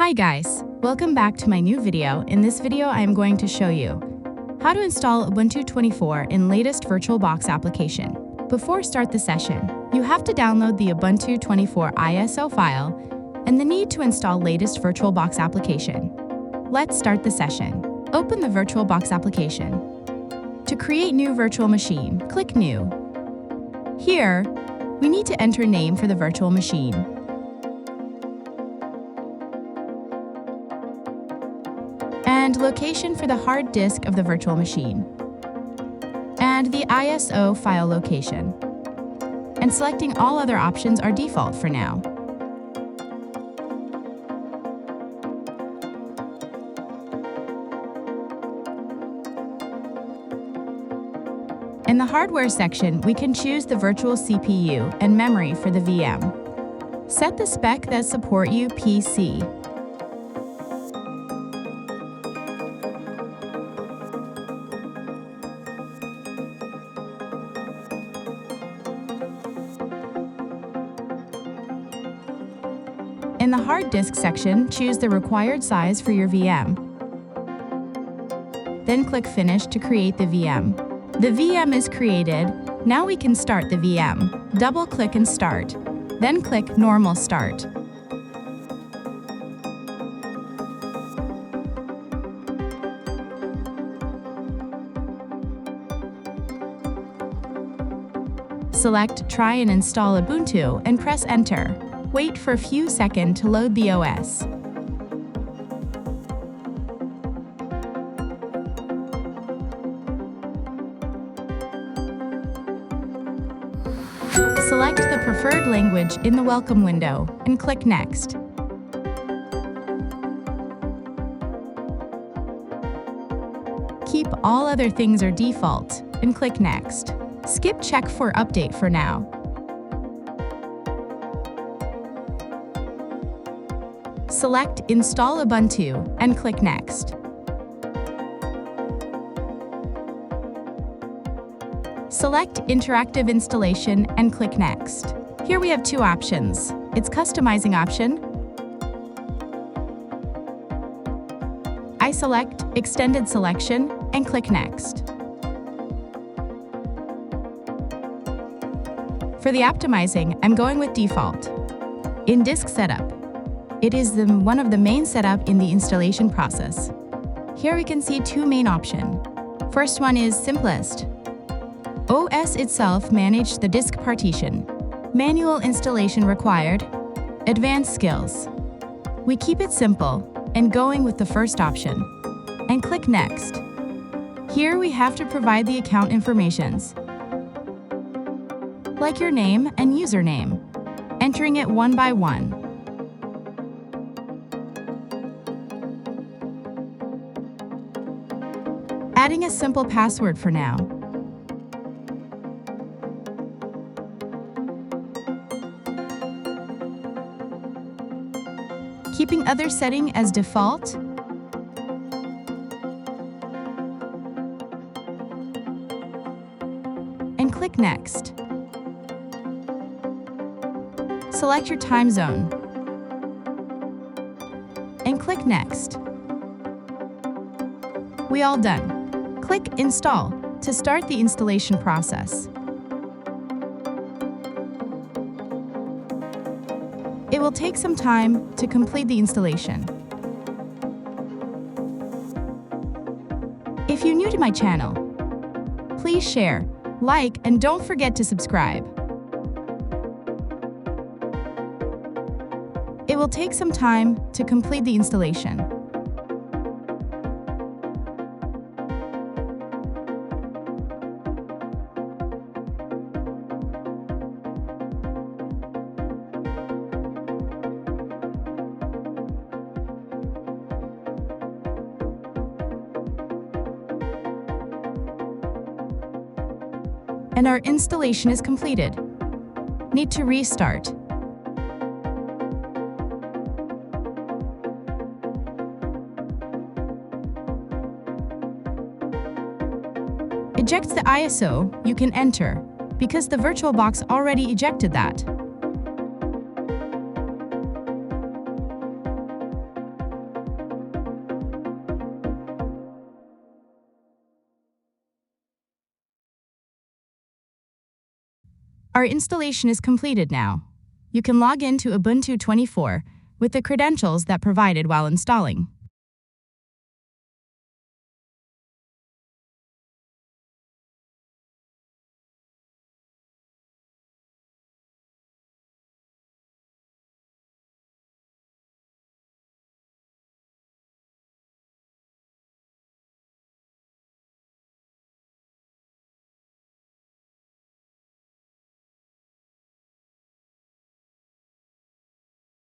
Hi guys, welcome back to my new video. In this video, I am going to show you how to install Ubuntu 24 in latest VirtualBox application. Before start the session, you have to download the Ubuntu 24 ISO file and the need to install latest VirtualBox application. Let's start the session. Open the VirtualBox application. To create new virtual machine, click New. Here, we need to enter name for the virtual machine. And location for the hard disk of the virtual machine. And the ISO file location. And selecting all other options are default for now. In the hardware section, we can choose the virtual CPU and memory for the VM. Set the spec that support PC. In the hard disk section, choose the required size for your VM. Then click Finish to create the VM. The VM is created. Now we can start the VM. Double-click and Start. Then click Normal Start. Select Try and install Ubuntu and press Enter. Wait for a few seconds to load the OS. Select the preferred language in the Welcome window and click Next. Keep all other things are default and click Next. Skip Check for Update for now. Select Install Ubuntu and click Next. Select Interactive Installation and click Next. Here we have two options. It's Customizing option. I select Extended Selection and click Next. For the optimizing, I'm going with Default. In Disk Setup, it is one of the main setup in the installation process. Here we can see two main options. First one is Simplest. OS itself manage the disk partition. Manual installation required. Advanced skills. We keep it simple and going with the first option. And click Next. Here we have to provide the account informations, like your name and username, entering it one by one. Adding a simple password for now. Keeping other setting as default. And click Next. Select your time zone. And click Next. We all done. Click Install to start the installation process. It will take some time to complete the installation. If you're new to my channel, please share, like, and don't forget to subscribe. It will take some time to complete the installation. And our installation is completed. Need to restart. Eject the ISO you can enter, because the VirtualBox already ejected that. Our installation is completed now. You can log in to Ubuntu 24 with the credentials that provided while installing.